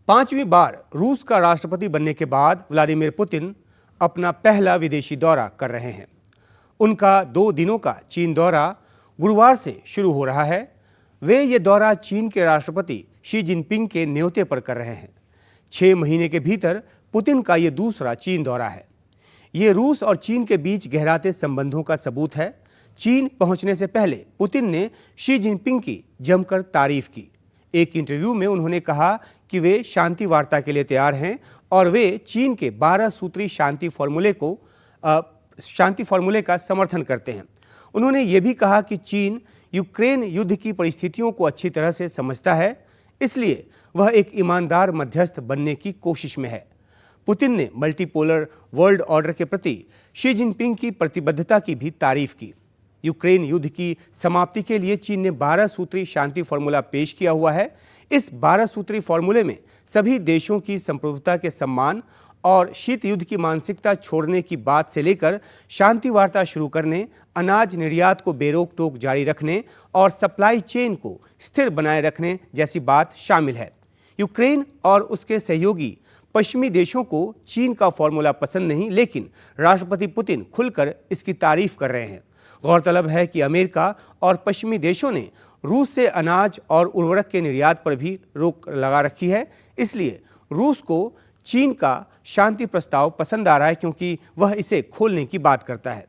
5वीं बार रूस का राष्ट्रपति बनने के बाद व्लादिमीर पुतिन अपना पहला विदेशी दौरा कर रहे हैं। उनका 2 दिनों का चीन दौरा गुरुवार से शुरू हो रहा है। वे ये दौरा चीन के राष्ट्रपति शी जिनपिंग के न्योते पर कर रहे हैं। 6 महीने के भीतर पुतिन का ये दूसरा चीन दौरा है। ये रूस और चीन के बीच गहराते संबंधों का सबूत है। चीन पहुंचने से पहले पुतिन ने शी जिनपिंग की जमकर तारीफ की। एक इंटरव्यू में उन्होंने कहा कि वे शांति वार्ता के लिए तैयार हैं और वे चीन के 12 सूत्री शांति फॉर्मूले का समर्थन करते हैं। उन्होंने ये भी कहा कि चीन यूक्रेन युद्ध की परिस्थितियों को अच्छी तरह से समझता है, इसलिए वह एक ईमानदार मध्यस्थ बनने की कोशिश में है। पुतिन ने मल्टीपोलर वर्ल्ड ऑर्डर के प्रति शी जिनपिंग की प्रतिबद्धता की भी तारीफ की। यूक्रेन युद्ध की समाप्ति के लिए चीन ने 12 सूत्री शांति फॉर्मूला पेश किया हुआ है। इस 12 सूत्री फॉर्मूले में सभी देशों की संप्रभुता के सम्मान और शीत युद्ध की मानसिकता छोड़ने की बात से लेकर शांति वार्ता शुरू करने, अनाज निर्यात को बेरोक टोक जारी रखने और सप्लाई चेन को स्थिर बनाए रखने जैसी बात शामिल है। यूक्रेन और उसके सहयोगी पश्चिमी देशों को चीन का फॉर्मूला पसंद नहीं, लेकिन राष्ट्रपति पुतिन खुलकर इसकी तारीफ कर रहे हैं। गौरतलब है कि अमेरिका और पश्चिमी देशों ने रूस से अनाज और उर्वरक के निर्यात पर भी रोक लगा रखी है। इसलिए रूस को चीन का शांति प्रस्ताव पसंद आ रहा है, क्योंकि वह इसे खोलने की बात करता है।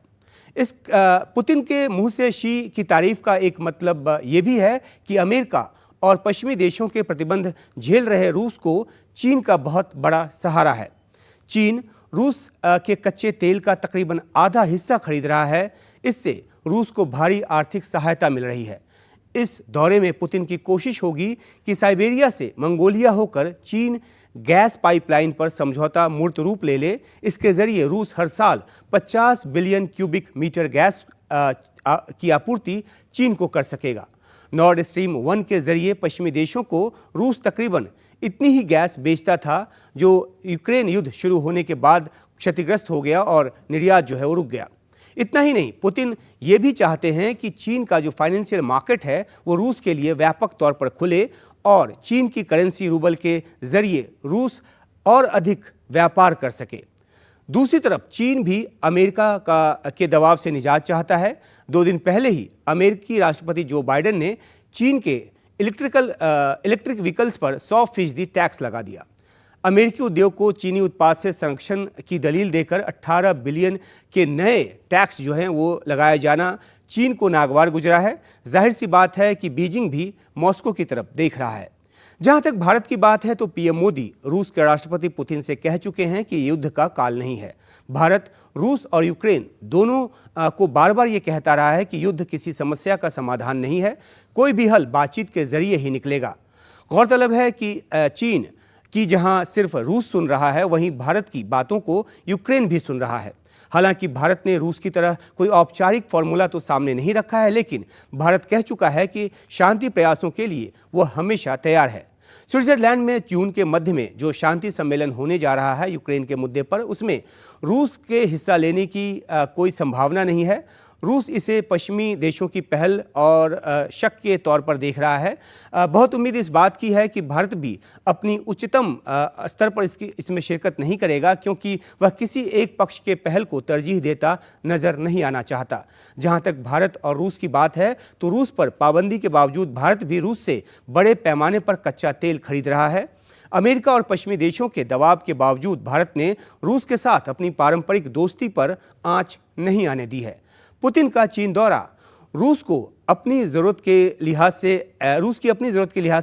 इस पुतिन के मुंह से शी की तारीफ का एक मतलब ये भी है कि अमेरिका और पश्चिमी देशों के प्रतिबंध झेल रहे रूस को चीन का बहुत बड़ा सहारा है। चीन रूस के कच्चे तेल का तकरीबन आधा हिस्सा खरीद रहा है। इससे रूस को भारी आर्थिक सहायता मिल रही है। इस दौरे में पुतिन की कोशिश होगी कि साइबेरिया से मंगोलिया होकर चीन गैस पाइपलाइन पर समझौता मूर्त रूप ले ले। इसके जरिए रूस हर साल 50 बिलियन क्यूबिक मीटर गैस की आपूर्ति चीन को कर सकेगा। नॉर्ड स्ट्रीम 1 के जरिए पश्चिमी देशों को रूस तकरीबन इतनी ही गैस बेचता था, जो यूक्रेन युद्ध शुरू होने के बाद क्षतिग्रस्त हो गया और निर्यात जो है वो रुक गया। इतना ही नहीं, पुतिन ये भी चाहते हैं कि चीन का जो फाइनेंशियल मार्केट है वो रूस के लिए व्यापक तौर पर खुले और चीन की करेंसी रूबल के जरिए रूस और अधिक व्यापार कर सके। दूसरी तरफ चीन भी अमेरिका के दबाव से निजात चाहता है। 2 दिन पहले ही अमेरिकी राष्ट्रपति जो बाइडेन ने चीन के इलेक्ट्रिक व्हीकल्स पर 100% टैक्स लगा दिया। अमेरिकी उद्योग को चीनी उत्पाद से संरक्षण की दलील देकर 18 बिलियन के नए टैक्स जो हैं वो लगाया जाना चीन को नागवार गुजरा है। जाहिर सी बात है कि बीजिंग भी मॉस्को की तरफ देख रहा है। जहां तक भारत की बात है तो पीएम मोदी रूस के राष्ट्रपति पुतिन से कह चुके हैं कि युद्ध का काल नहीं है। भारत रूस और यूक्रेन दोनों को बार बार ये कहता रहा है कि युद्ध किसी समस्या का समाधान नहीं है, कोई भी हल बातचीत के जरिए ही निकलेगा। गौरतलब है कि चीन की जहां सिर्फ रूस सुन रहा है, वहीं भारत की बातों को यूक्रेन भी सुन रहा है। हालांकि भारत ने रूस की तरह कोई औपचारिक फॉर्मूला तो सामने नहीं रखा है, लेकिन भारत कह चुका है कि शांति प्रयासों के लिए वह हमेशा तैयार है। स्विट्जरलैंड में जून के मध्य में जो शांति सम्मेलन होने जा रहा है यूक्रेन के मुद्दे पर, उसमें रूस के हिस्सा लेने की कोई संभावना नहीं है। रूस इसे पश्चिमी देशों की पहल और शक के तौर पर देख रहा है। बहुत उम्मीद इस बात की है कि भारत भी अपनी उच्चतम स्तर पर इसमें शिरकत नहीं करेगा, क्योंकि वह किसी एक पक्ष के पहल को तरजीह देता नजर नहीं आना चाहता। जहां तक भारत और रूस की बात है तो रूस पर पाबंदी के बावजूद भारत भी रूस से बड़े पैमाने पर कच्चा तेल खरीद रहा है। अमेरिका और पश्चिमी देशों के दबाव के बावजूद भारत ने रूस के साथ अपनी पारंपरिक दोस्ती पर आंच नहीं आने दी है। पुतिन का चीन दौरा रूस की अपनी ज़रूरत के लिहाज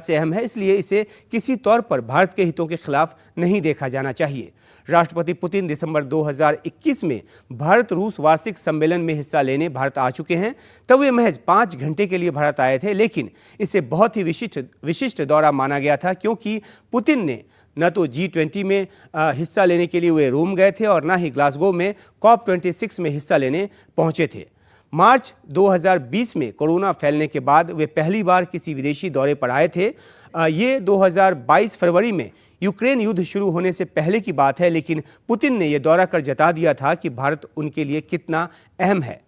से अहम है, इसलिए इसे किसी तौर पर भारत के हितों के खिलाफ नहीं देखा जाना चाहिए। राष्ट्रपति पुतिन दिसंबर 2021 में भारत रूस वार्षिक सम्मेलन में हिस्सा लेने भारत आ चुके हैं। तब वे महज 5 घंटे के लिए भारत आए थे, लेकिन इसे बहुत ही विशिष्ट दौरा माना गया था, क्योंकि पुतिन ने न तो G20 में हिस्सा लेने के लिए वे रोम गए थे और न ही ग्लासगो में COP26 में हिस्सा लेने पहुंचे थे। मार्च 2020 में कोरोना फैलने के बाद वे पहली बार किसी विदेशी दौरे पर आए थे। ये 2022 फरवरी में यूक्रेन युद्ध शुरू होने से पहले की बात है, लेकिन पुतिन ने यह दौरा कर जता दिया था कि भारत उनके लिए कितना अहम है।